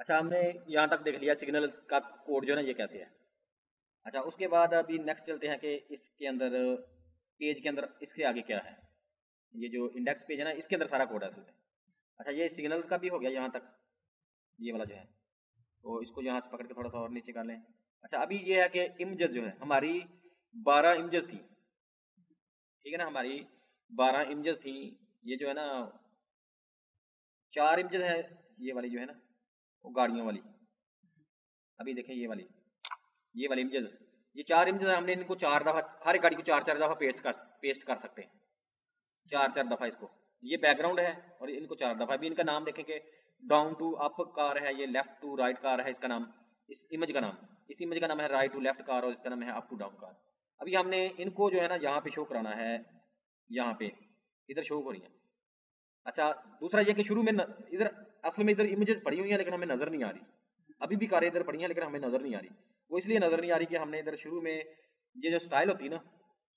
अच्छा, हमने यहाँ तक देख लिया सिग्नल का कोड जो है ना ये कैसे है। अच्छा, उसके बाद अभी नेक्स्ट चलते हैं कि इसके अंदर पेज के अंदर इसके आगे क्या है। ये जो इंडेक्स पेज है ना इसके अंदर सारा कोड है असल में। अच्छा, ये सिग्नल्स का भी हो गया यहाँ तक, ये वाला जो है, तो इसको यहाँ से पकड़ के थोड़ा सा और नीचे कर लें। अच्छा, अभी ये है कि इमेजेस जो है हमारी 12 इमेजेस थी, ठीक है ना, हमारी 12 इमेजेस थी। ये जो है ना 4 इमेजेस है, ये वाली जो है ना वो गाड़ियों वाली। अभी देखें ये वाली इमेजेस, ये 4 इमेजेस हमने इनको 4 दफ़ा, हर एक गाड़ी को 4-4 दफ़ा पेस्ट कर सकते हैं, 4-4 दफ़ा इसको। ये बैकग्राउंड है और इनको 4 दफ़ा। अभी इनका नाम देखें कि डाउन टू अप कार है, ये लेफ्ट टू राइट कार है इसका नाम, इस इमेज का नाम, इस इमेज का नाम है राइट टू लेफ्ट कार और इसका नाम है अप टू डाउन कार। अभी हमने इनको जो है ना यहाँ पे शो कराना है, यहाँ पे इधर शो हो रही है। अच्छा, दूसरा ये कि शुरू में इधर असल में इधर इमेजेस पड़ी हुई हैं लेकिन हमें नजर नहीं आ रही। अभी भी कारें इधर पड़ी हैं लेकिन हमें नजर नहीं आ रही। वो इसलिए नजर नहीं आ रही कि हमने इधर शुरू में ये जो स्टाइल होती है ना,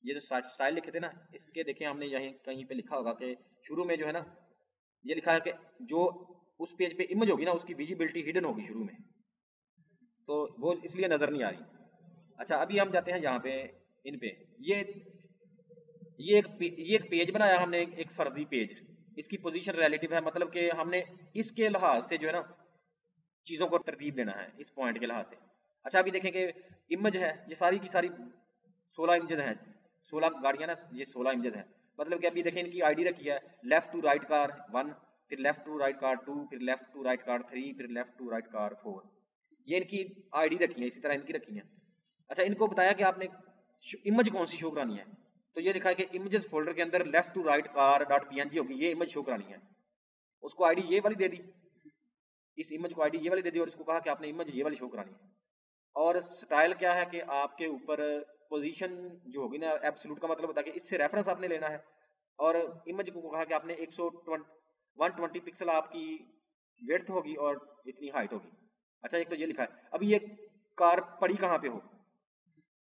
ये जो स्टाइल लिखे थे ना, इसके देखें हमने यहीं कहीं पे लिखा होगा कि शुरू में जो है ना ये लिखा है कि जो उस पेज पे इमेज होगी ना उसकी विजिबिलिटी हिडन होगी शुरू में, तो वो इसलिए नजर नहीं आ रही। अच्छा, अभी हम जाते हैं यहाँ पे इन पे, ये एक पेज बनाया हमने, एक फर्जी पेज। इसकी पोजीशन रिलेटिव है, मतलब कि हमने इसके लिहाज से जो है ना चीज़ों को तरतीब देना है, इस पॉइंट के लिहाज से। अच्छा, अभी देखें कि इमेज है, ये सारी की सारी 16 इमेजेस हैं, 16 गाड़ियाँ ना, ये 16 इमेजेस हैं। मतलब कि अभी देखें इनकी आईडी रखी है लेफ्ट टू राइट कार 1, फिर लेफ्ट टू राइट कार 2, फिर लेफ्ट टू राइट कार 3, फिर लेफ्ट टू राइट कार 4। ये इनकी आईडी रखी है, इसी तरह इनकी रखी है। अच्छा, इनको बताया कि आपने इमेज कौन सी शो करानी है, तो ये लिखा है कि इमेजेस फोल्डर के अंदर left to right car dot png होगी, ये इमेज शो करानी है। उसको आईडी ये वाली दे दी, इस इमेज को आईडी ये वाली दे दी और इसको कहा कि आपने इमेज ये वाली शो करानी है। और स्टाइल क्या है कि आपके ऊपर पोजीशन जो होगी ना, एब्सोल्यूट का मतलब होता है कि इससे रेफरेंस आपने लेना है। और इमेज को कहा कि आपने 120 पिक्सल आपकी विड्थ होगी और इतनी हाइट होगी। अच्छा, एक तो ये लिखा है। अभी ये कार पड़ी कहाँ पे हो,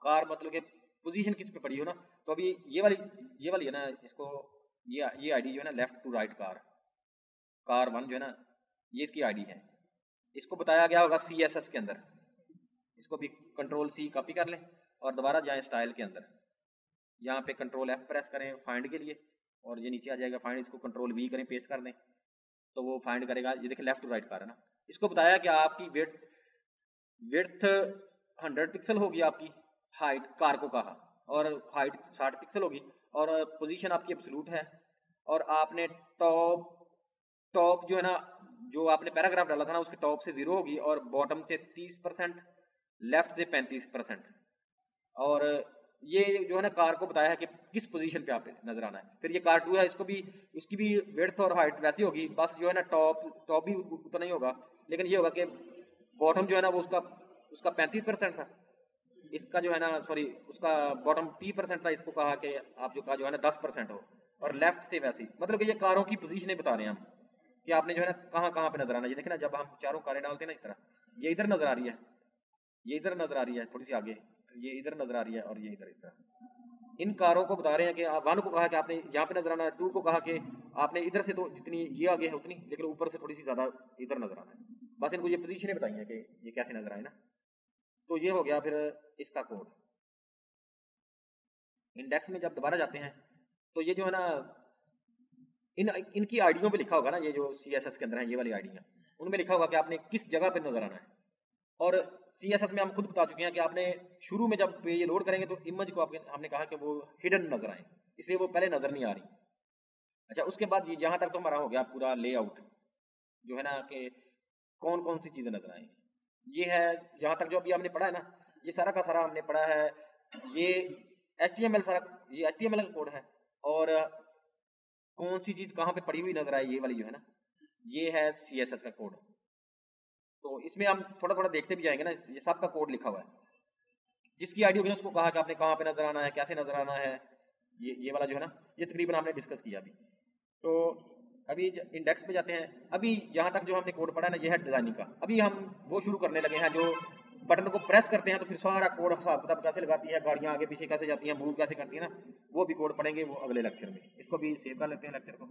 कार मतलब कि पोजीशन किस पे पड़ी हो ना, तो अभी ये वाली है ना, इसको ये आईडी जो है ना लेफ्ट टू राइट कार 1 जो है ना, ये इसकी आईडी है। इसको बताया गया होगा CSS के अंदर, इसको भी कंट्रोल C कॉपी कर लें और दोबारा जाएं स्टाइल के अंदर, यहाँ पे कंट्रोल F प्रेस करें फाइंड के लिए और ये नीचे आ जाएगा फाइंड, इसको कंट्रोल V करें पेस्ट कर दें तो वो फाइंड करेगा। ये देखें लेफ्ट टू राइट कार है ना। इसको बताया कि आपकी विड्थ 100 पिक्सल होगी, आपकी हाइट कार को कहा, और हाइट 60 पिक्सल होगी, और पोजीशन आपकी एब्सोल्यूट है, और आपने टॉप जो है ना, जो आपने पैराग्राफ डाला था ना उसके टॉप से 0 होगी और बॉटम से 30%, लेफ्ट से 35%। और ये जो है ना कार को बताया है कि किस पोजीशन पे आप नजर आना है। फिर ये कार 2 है, इसको भी उसकी भी विड्थ और हाइट वैसी होगी, बस जो है ना टॉप भी उतना ही होगा, लेकिन ये होगा कि बॉटम जो है ना वो उसका 35% था, इसका जो है ना सॉरी उसका बॉटम 30% था, इसको कहा कि आप जो का जो है ना 10% हो, और लेफ्ट से वैसी। मतलब कि ये कारों की पोजीशनें बता रहे हैं हम कि आपने जो है ना कहाँ कहाँ पे नजर आना है। ये देखें ना, जब हम चारों कारें डालते हैं ना इस तरह, ये इधर नजर आ रही है, ये इधर नजर आ रही है थोड़ी सी आगे, ये इधर नजर आ रही है और ये इधर इस तरह। इन कारों को बता रहे हैं कि 1 को कहा कि आपने यहाँ पे नजर आना है, 2 को कहा कि आपने इधर से तो जितनी ये आगे है उतनी, लेकिन ऊपर से थोड़ी सी ज्यादा इधर नजर आना है। बस इनको ये पोजीशनें बताई हैं कि ये कैसे नजर आए ना। तो ये हो गया फिर इसका कोड। इंडेक्स में जब दोबारा जाते हैं तो ये जो है ना इनकी आईडियों पे लिखा होगा ना, ये जो CSS के अंदर है ये वाली आईडियाँ, उनमें लिखा होगा कि आपने किस जगह पे नजर आना है। और CSS में हम खुद बता चुके हैं कि आपने शुरू में जब ये लोड करेंगे तो इमेज को हमने कहा कि वो हिडन नजर आए, इसलिए वो पहले नजर नहीं आ रही। अच्छा, उसके बाद यहाँ तक तो हमारा हो गया पूरा लेआउट, जो है ना कि कौन कौन सी चीजें नजर आएंगी। ये है यहाँ तक जो अभी हमने पढ़ा है ना, ये सारा का सारा हमने पढ़ा है। ये HTML ये HTML का कोड है, और कौन सी चीज कहाँ पे पड़ी हुई नजर आए ये वाली जो है ना, ये है CSS का कोड। तो इसमें हम थोड़ा थोड़ा देखते भी जाएंगे ना, ये सब का कोड लिखा हुआ है। जिसकी आईडी होगी उसको कहा कि आपने कहाँ पे नजर आना है, कैसे नजर आना है, ये वाला जो है ना, ये तकरीबन हमने डिस्कस किया अभी। तो अभी इंडेक्स पे जाते हैं। अभी यहाँ तक जो हमने कोड पढ़ा है ना, ये है डिजाइनिंग का। अभी हम वो शुरू करने लगे हैं, जो बटन को प्रेस करते हैं तो फिर सारा कोड हिसाब किताब कैसे लगाती है, गाड़ियाँ आगे पीछे कैसे जाती हैं, मूव कैसे करती है ना, वो भी कोड पढ़ेंगे वो अगले लेक्चर में। इसको भी सेव कर लेते हैं लेक्चर को।